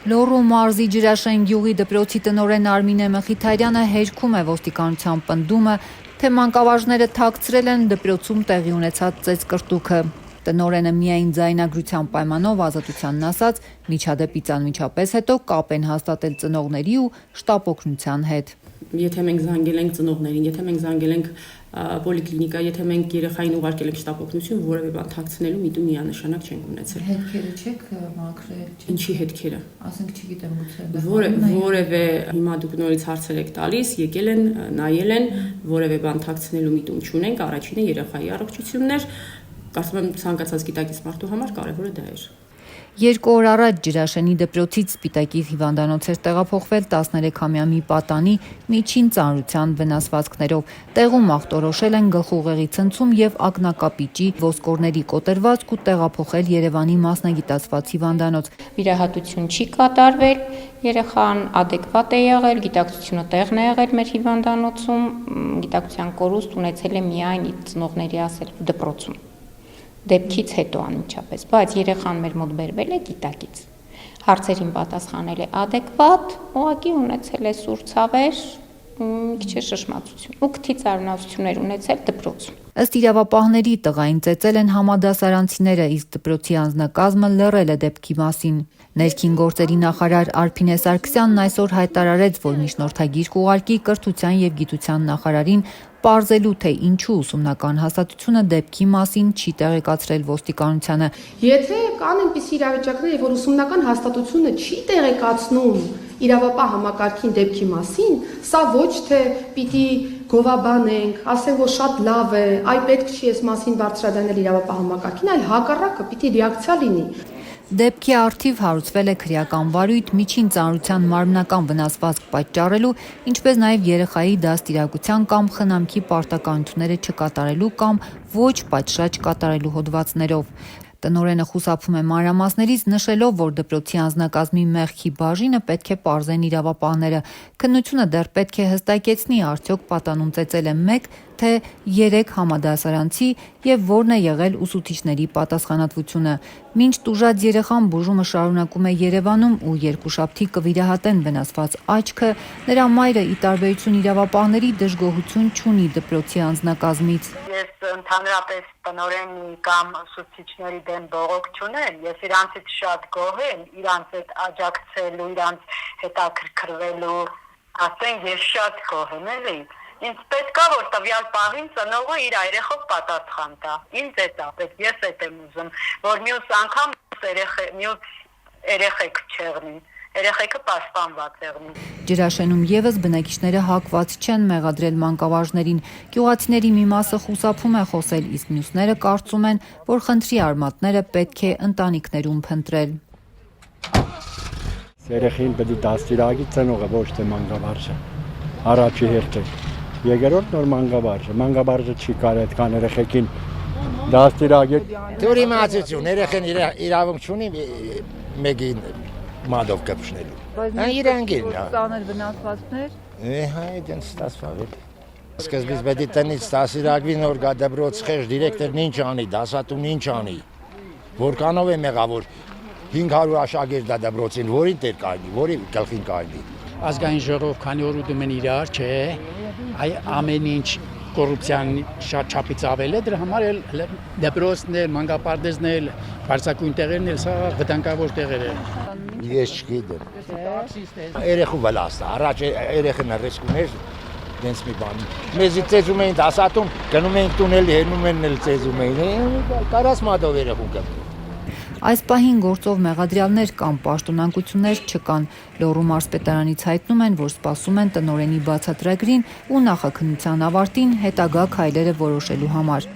Լոռու մարզի Ջրաշեն գյուղի դպրոցի տնօրեն Արմինե Մխիթարյանը հերքում է ոստիկանության պնդումը, թե մանկավարժները թաքցրել են դպրոցում տեղի ունեցած ծեծկռտուքը։ Տնօրենը միայն ձայնագրության պայմանով ազատությանն ասաց, միջադեպից անմիջապես հետո կապ են հաստատել ծնողների ու շտապ օգնության հետ։ Եթե մենք զանգել ենք ծնողներին, եթե մենք զանգել ենք պոլիկլինիկա, եթե մենք երեխային ուղարկել ենք շտապ օգնություն, որևէ բան թաքցնելու միտում միանշանակ չենք ունեցել։ Հետքերը չեք մաքրել։ Ինչի հետքերը։ Ասենք չգիտեմ գուցե որևէ հիմա դուք նորից հարցեր եք տալիս, եկել են, նայել են, որևէ բան թաքցնելու միտում չունենք, առաջինը երեխայի առողջությունն էր, կարծում եմ ցանկացած գիտակից մարդու համար կարևորը դա էր։ 2 օր առաջ Ջրաշենի դպրոցից Սպիտակի հիվանդանոց էր տեղափոխվել 13-ամյա մի պատանի միջին ծանրության վնասվածքներով։ Տեղում ախտորոշել են գլխուղեղի ցնցում եւ ակնակապիճի ոսկորների կոտրվածք ու տեղափոխել Երևանի մասնագիտացված հիվանդանոց։ Վիրահատություն չի կատարվել, երեխան ադեկվատ է եղել, գիտակցությունը տեղն է եղել մեր հիվանդանոցում, գիտակցության կորուստ ունեցել է միայն ծնողների ասել դպրոցում։ Դեպքից հետո անմիջապես, բայց երեխան մեր մոտ բերվել է գիտակից։ Հարցերին պատասխանել է ադեկվատ, ուղղակի ունեցել է սուր ցավեր, մի քիչ շշմացություն ու քթի ծարունացություններ ունեցել դպրոցում։ Ըստ իրավապահների տղային ծեծել են համադասարանցիները, իսկ դպրոցի անձնակազմը լռել է դեպքի մասին։ Ներքին գործերի նախարար Արփինե Սարգսյանն այսօր հայտարարեց, որ միջնորդագիր կուղարկի կրթության եւ գիտության նախարարին պարզելու, թե ինչու ուսումնական հաստատությունը դեպքի մասին չի տեղեկացրել ոստիկանությանը։ Եթե կան այնպիսի իրավիճակներ, որ ուսումնական հաստատությունը չի տեղեկացնում իրավապահ համակարգին դեպքի մասին, սա ոչ թե պիտի գովաբանենք, ասենք, որ շատ լավ է, այ պետք չի այս մասին բարձրաձայնել իրավապահ համակարգին, այլ հակառակը պիտի ռեակցիա լինի։ Դեպքի առթիվ հարուցվել է քրեական վարույթ միջին ծանրության մարմնական վնասվածք պատճառելու, ինչպես նաև երեխայի դաստիարակության կամ խնամքի պարտականությունները չկատարելու կամ ոչ պատշաճ կատարելու հոդվածներով։ Տնօրենը խուսափում է մանրամասներից, նշելով, որ դպրոցի անձնակազմի մեղքի բաժինը պետք է պարզեն իրավապահները։ Քննությունը դեռ պետք է հստակեցնի, արդյոք պատանուն ծեծել է 1, թե 3 համադասարանցի եւ որն է եղել ուսուցիչների պատասխանատվությունը։ Մինչ տուժած երեխան բուժումը շարունակում է Երևանում ու երկուշաբթի կվիրահատեն վնասված աչքը, նրա մայրը ի տարբերություն իրավապահների դժգոհություն չունի դպրոցի անձնակազմից։ Ես ընդհանրապես տնօրենի կամ ուսուցիչների դեմ բողոք չունեմ, ես իրանցից շատ գոհ եմ, իրանց հետ աջակցելու, իրանց հետաքրքրվելու, ասենք ես շատ գոհ եմ, էլի։ Ինձ պետք է որ տվյալ պահին ծնողը իր երեխով պատասխան տա։ Ինձ է դա պետք, ես այդ եմ ուզում, որ մյուս անգամ մյուս երեխեք չեղնի, երեխեքը պաշտպանված եղնի։ Ջրաշենում եւս բնակիչները հակված չեն մեղադրել մանկավարժներին։ Գյուղացիների մի մասը խուսափում է խոսել, իսկ մյուսները կարծում են, որ խնդրի արմատները պետք է ընտանիքներում փնտրել։ Երեխին պետք է դաստիարակի ծնողը, ոչ թե մանկավարժը։ Առաջի հերթը։ Երկրորդ նոր մանկավարժը չի կարող այդքան երեխեքին դաստիարակել։ Դուր իմացություն, երեխեն իրավունք չունի մեկին մադով կպշնելու։ Այն իրանք են։ Ծանր վնասվածքներ։ Հա, դեն ստացվել։ Սկզբից պետք է տնից դաստիարակվի նոր դպրոց խեղճ դիրեկտորն ինչ անի, դասատուն ինչ անի։ Որքանով է մեղավոր 500 աշակերտ դպրոցին, որին տեր կայնի, որի գլխին կայնի։ Ազգային ժողով քանի օր ուտում են իրար, չէ, այ ամեն ինչ կոռուպցիան շատ չափից ավել է, դրա համար էլ դպրոցն էլ, մանկապարտեզն էլ, բարձակույն տեղերն էլ, սա վտանգավոր տեղեր են։ Ես չգիտեմ։ Երեխու վլաստը, առաջ երեխան ռիսկ ուներ, դենց մի բան։ Մեզի ծեզում էին դասատում, գնում էին տունել, հերնում են էլ ծեզում էին, կարաս մատով երեխու գնում։ Այս պահին գործով մեղադրյալներ կամ պաշտոնանկություններ չկան։ Լոռու մարզպետարանից հայտնում են, որ սպասում են տնօրենի բացատրագրին ու նախաքննության ավարտին հետագա քայլերը որոշելու համար։